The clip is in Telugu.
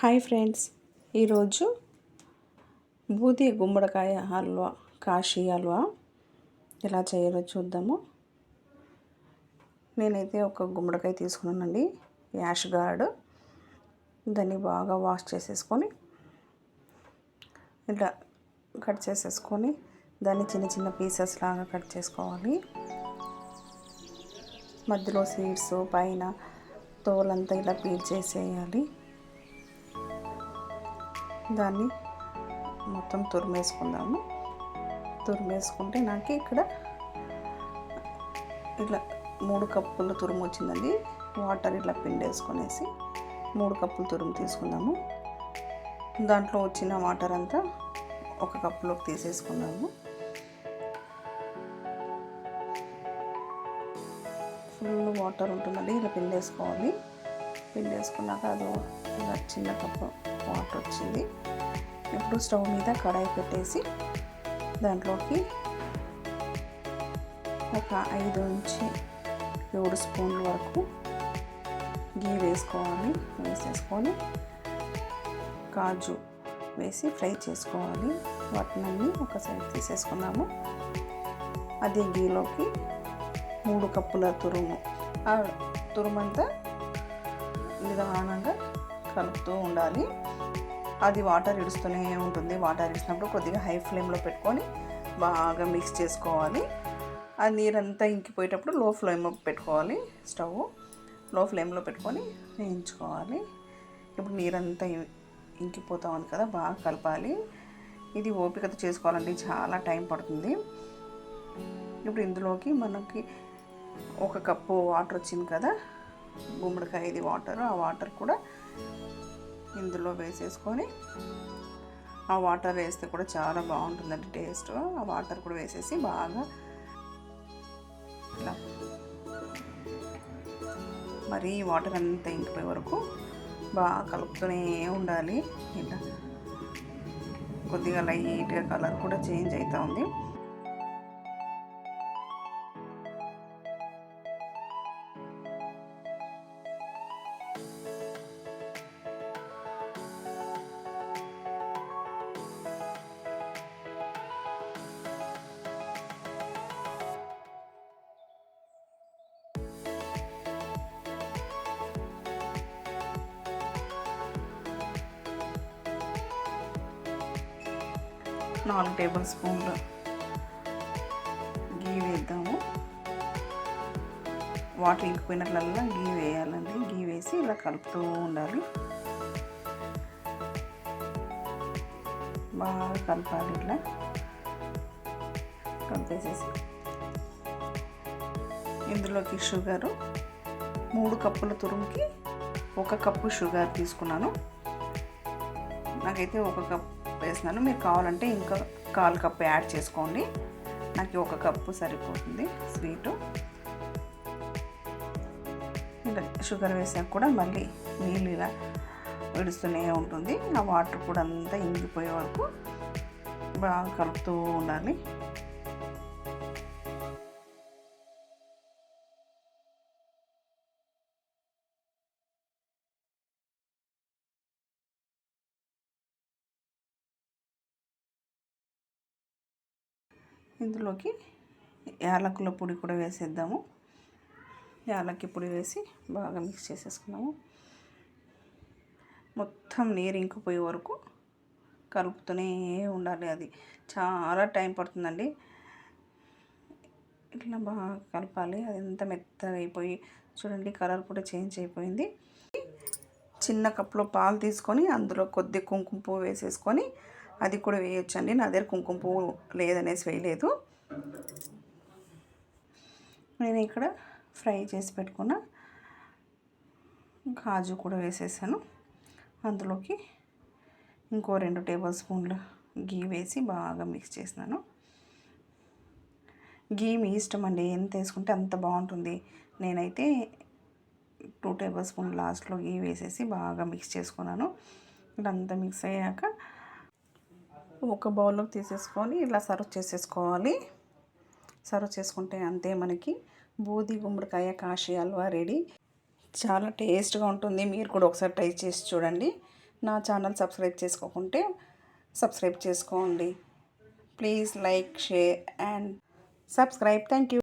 హాయ్ ఫ్రెండ్స్, ఈరోజు బూది గుమ్మడికాయ హల్వా, కాశీ హల్వా ఎలా చేయాలో చూద్దాము. నేనైతే ఒక గుమ్మడికాయ తీసుకున్నానండి, యాష్ గార్డ్. దాన్ని బాగా వాష్ చేసేసుకొని ఇట్లా కట్ చేసేసుకొని దాన్ని చిన్న చిన్న పీసెస్ లాగా కట్ చేసుకోవాలి. మధ్యలో సీడ్స్ పైన తోలంతా ఇలా పీల్ చేసేయాలి. దాన్ని మొత్తం తురిమేసుకుందాము. తురిమేసుకుంటే నాకు ఇక్కడ ఇట్లా 3 కప్పులు తురుము వచ్చిందండి. వాటర్ ఇట్లా పిండేసుకొనేసి 3 కప్పులు తురుము తీసుకుందాము. దాంట్లో వచ్చిన వాటర్ అంతా ఒక కప్పులోకి తీసేసుకుందాము. ఫుల్ వాటర్ ఉంటుందండి, ఇలా పిండేసుకోవాలి. పిండేసుకున్నాక అది ఇలా చిన్న కప్పు వాటర్ వచ్చింది. ఇప్పుడు స్టవ్ మీద కడాయి పెట్టేసి దాంట్లోకి ఒక 5 నుంచి 7 స్పూన్ల వరకు గీ వేసుకోవాలి. వేసేసుకొని కాజు వేసి ఫ్రై చేసుకోవాలి. వాటిని ఒక సైడ్ తీసేసుకున్నాము. అదే గీలోకి 3 కప్పుల తురుము, ఆ తురుమంతా నిదానంగా కలుపుతూ ఉండాలి. అది వాటర్ ఇడుస్తూనే ఉంటుంది. వాటర్ ఇడిచినప్పుడు కొద్దిగా హై ఫ్లేమ్లో పెట్టుకొని బాగా మిక్స్ చేసుకోవాలి. ఆ నీరంతా ఇంకిపోయేటప్పుడు లో ఫ్లేమ్లో పెట్టుకోవాలి. స్టవ్ లో ఫ్లేమ్లో పెట్టుకొని వేయించుకోవాలి. ఇప్పుడు నీరంతా ఇంకిపోతూ ఉంది కదా, బాగా కలపాలి. ఇది ఓపికతో చేసుకోవాలండి, చాలా టైం పడుతుంది. ఇప్పుడు ఇందులోకి మనకి 1 కప్పు వాటర్ వచ్చింది కదా, గుమ్మడికాయ ఇది వాటర్. ఆ వాటర్ కూడా ఇందులో వేసేసుకొని, ఆ వాటర్ వేస్తే కూడా చాలా బాగుంటుందండి టేస్ట్. ఆ వాటర్ కూడా వేసేసి బాగా ఇలా మరి వాటర్ అంతా ఇంకిపోయే వరకు బాగా కలుపుతూనే ఉండాలి. ఇలా కొద్దిగా లైట్గా కలర్ కూడా చేంజ్ అవుతూ ఉంది. నాలుగు టేబుల్ స్పూన్లు గీ వేద్దాము. వాటర్ ఇంకిపోయినట్లల్లా గీ వేయాలండి. గీ వేసి ఇలా కలుపుతూ ఉండాలి. బాగా కలపాలి. ఇట్లా కలిపేసేసి ఇందులోకి షుగరు 3 కప్పుల తురుముకి 1 కప్పు షుగర్ తీసుకున్నాను. నాకైతే 1 కప్ వేసినాను. మీరు కావాలంటే ఇంకా 1/4 కప్పు యాడ్ చేసుకోండి. నాకు 1 కప్పు సరిపోతుంది స్వీటు. ఇలా షుగర్ వేసాక కూడా మళ్ళీ నీళ్ళు ఇలా విడుస్తూనే ఉంటుంది. ఆ వాటర్ కూడా అంతా ఇంగిపోయే వరకు బాగా కలుపుతూ ఉండాలి. ఇందులోకి యాలకుల పొడి కూడా వేసేద్దాము. యాలక్కి పొడి వేసి బాగా మిక్స్ చేసేసుకున్నాము. మొత్తం నీరు ఇంకిపోయే వరకు కలుపుతూనే ఉండాలి. అది చాలా టైం పడుతుందండి. ఇట్లా బాగా కలపాలి. అది ఎంత మెత్తగా అయిపోయి చూడండి, కలర్ కూడా చేంజ్ అయిపోయింది. చిన్న కప్పులో పాలు తీసుకొని అందులో కొద్ది కుంకుమ పువ్వు వేసేసుకొని, అది కూడా వేయొచ్చండి. నా దగ్గర కుంకుమ పువ్వు లేదనేసి వేయలేదు. నేను ఇక్కడ ఫ్రై చేసి పెట్టుకున్న కాజు కూడా వేసేసాను. అందులోకి ఇంకో 2 టేబుల్ స్పూన్లు గీ వేసి బాగా మిక్స్ చేసినాను. గీ మీ ఇష్టం అండి, ఎంత వేసుకుంటే అంత బాగుంటుంది. నేనైతే 2 టేబుల్ స్పూన్ లాస్ట్లో గీ వేసేసి బాగా మిక్స్ చేసుకున్నాను. ఇదంతా మిక్స్ అయ్యాక ఒక బౌల్లోకి తీసేసుకొని ఇలా సర్వ్ చేసేసుకోవాలి. సర్వ్ చేసుకుంటే అంతే, మనకి బూది గుమ్మడికాయ కాశీ హల్వా రెడీ. చాలా టేస్ట్గా ఉంటుంది. మీరు కూడా ఒకసారి ట్రై చేసి చూడండి. నా ఛానల్ సబ్స్క్రైబ్ చేసుకోకుంటే సబ్స్క్రైబ్ చేసుకోండి. Please like, share and subscribe. Thank you.